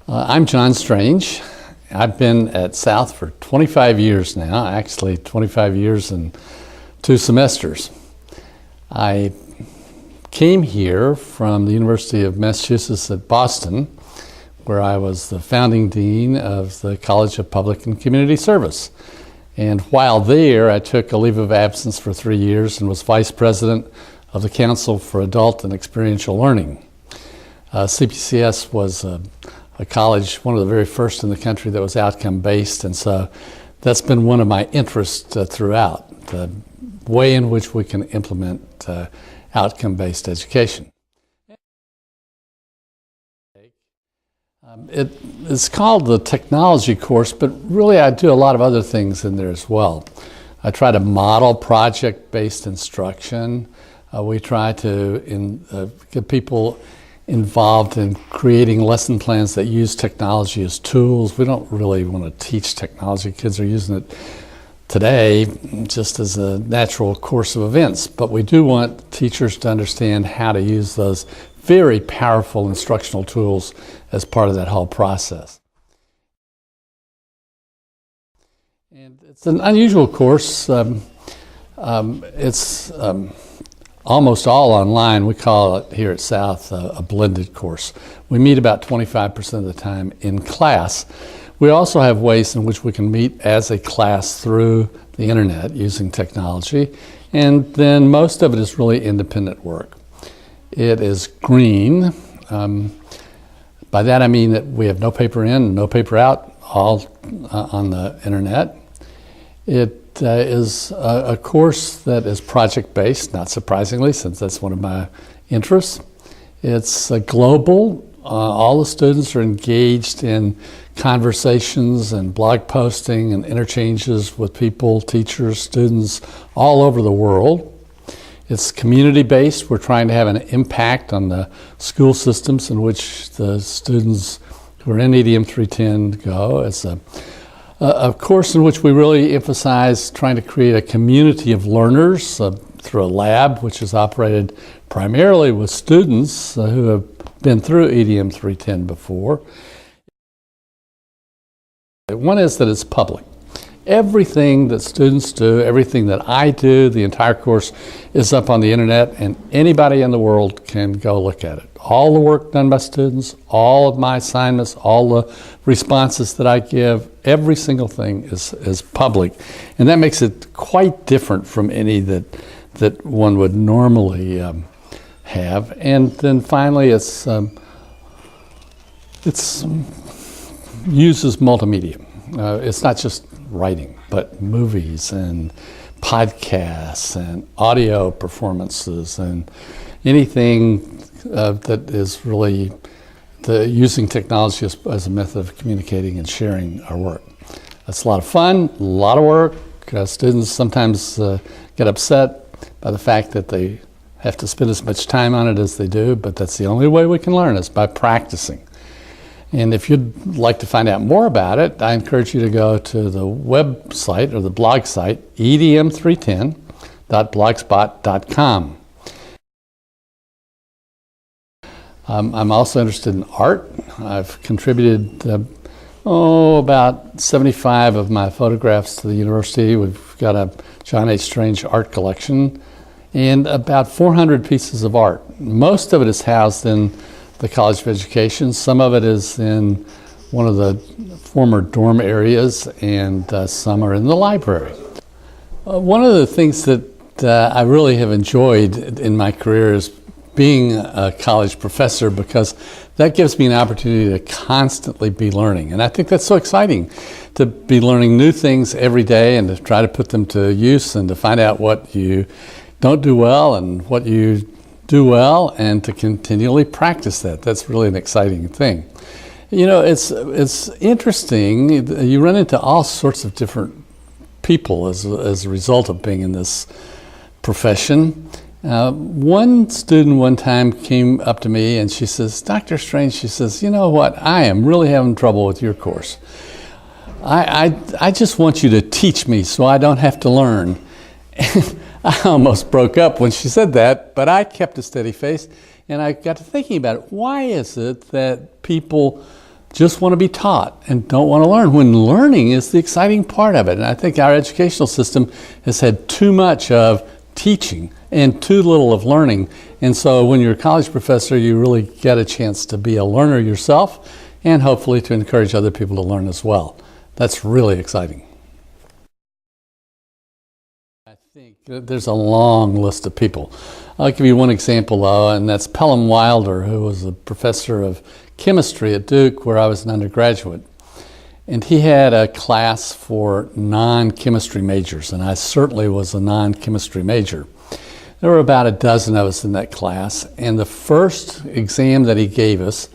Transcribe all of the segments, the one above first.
I'm John Strange. I've been at South for 25 years now, actually 25 years and 2 semesters. I came here from the University of Massachusetts at Boston, where I was the founding dean of the College of Public and Community Service. And while there, I took a leave of absence for 3 years and was vice president of the Council for Adult and Experiential Learning. CPCS was a college, one of the very first in the country that was outcome-based, and so that's been one of my interests throughout, the way in which we can implement outcome-based education. It's called the technology course, but really I do a lot of other things in there as well. I try to model project-based instruction. We try to get people involved in creating lesson plans that use technology as tools. We don't really want to teach technology. Kids are using it today just as a natural course of events, but we do want teachers to understand how to use those very powerful instructional tools as part of that whole process. And it's an unusual course. It's almost all online. We call it here at South a blended course. We meet about 25% of the time in class. We also have ways in which we can meet as a class through the internet using technology, and then most of it is really independent work. It is green. By that I mean that we have no paper in, no paper out, all on the internet. It is a course that is project-based, not surprisingly, since that's one of my interests. It's global. All the students are engaged in conversations and blog posting and interchanges with people, teachers, students all over the world. It's community-based. We're trying to have an impact on the school systems in which the students who are in EDM 310 go. It's a course in which we really emphasize trying to create a community of learners through a lab, which is operated primarily with students who have been through EDM 310 before. One is that it's public. Everything that students do, everything that I do, the entire course is up on the internet, and anybody in the world can go look at it. All the work done by students, all of my assignments, all the responses that I give, every single thing is public. And that makes it quite different from any that one would normally have. And then finally, it uses multimedia. It's not just writing, but movies and podcasts and audio performances and anything that is really using technology as a method of communicating and sharing our work. That's a lot of fun, a lot of work. Students sometimes get upset by the fact that they have to spend as much time on it as they do, but that's the only way we can learn is by practicing. And if you'd like to find out more about it, I encourage you to go to the website or the blog site, edm310.blogspot.com. I'm also interested in art. I've contributed about 75 of my photographs to the university. We've got a John H. Strange art collection and about 400 pieces of art. Most of it is housed in the College of Education. Some of it is in one of the former dorm areas, and some are in the library. One of the things that I really have enjoyed in my career is being a college professor, because that gives me an opportunity to constantly be learning. And I think that's so exciting, to be learning new things every day and to try to put them to use and to find out what you don't do well and what you do well, and to continually practice that. That's really an exciting thing. You know, it's interesting. You run into all sorts of different people as a result of being in this profession. One student one time came up to me and she says, "Dr. Strange," she says, "you know what? I am really having trouble with your course. I just want you to teach me so I don't have to learn." I almost broke up when she said that, but I kept a steady face, and I got to thinking about it. Why is it that people just want to be taught and don't want to learn, when learning is the exciting part of it. And I think our educational system has had too much of teaching and too little of learning. And so when you're a college professor, you really get a chance to be a learner yourself and hopefully to encourage other people to learn as well. That's really exciting. I think there's a long list of people. I'll give you one example though, and that's Pelham Wilder, who was a professor of chemistry at Duke where I was an undergraduate. And he had a class for non-chemistry majors, and I certainly was a non-chemistry major. There were about a dozen of us in that class, and the first exam that he gave us,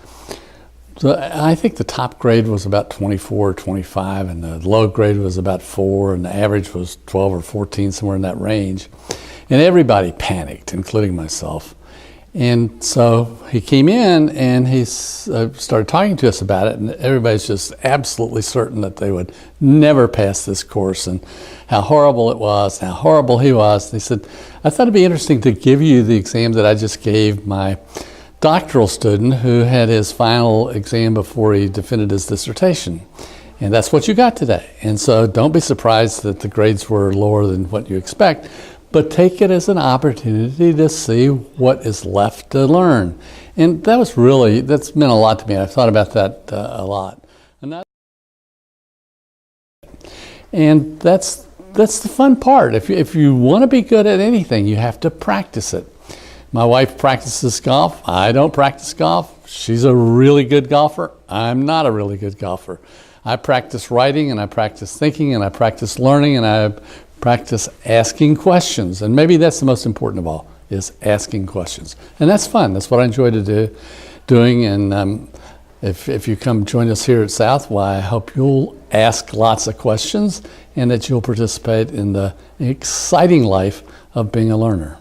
I think the top grade was about 24 or 25, and the low grade was about 4, and the average was 12 or 14, somewhere in that range. And everybody panicked, including myself. And so he came in and he started talking to us about it, and everybody's just absolutely certain that they would never pass this course and how horrible it was, how horrible he was. And he said, I thought it'd be interesting to give you the exam that I just gave my doctoral student who had his final exam before he defended his dissertation. And that's what you got today. And so don't be surprised that the grades were lower than what you expect, but take it as an opportunity to see what is left to learn. And that's meant a lot to me. I've thought about that a lot. And that's the fun part. If you want to be good at anything, you have to practice it. My wife practices golf. I don't practice golf. She's a really good golfer. I'm not a really good golfer. I practice writing, and I practice thinking, and I practice learning, and I practice asking questions. And maybe that's the most important of all, is asking questions. And that's fun. That's what I enjoy doing. And if you come join us here at South, I hope you'll ask lots of questions and that you'll participate in the exciting life of being a learner.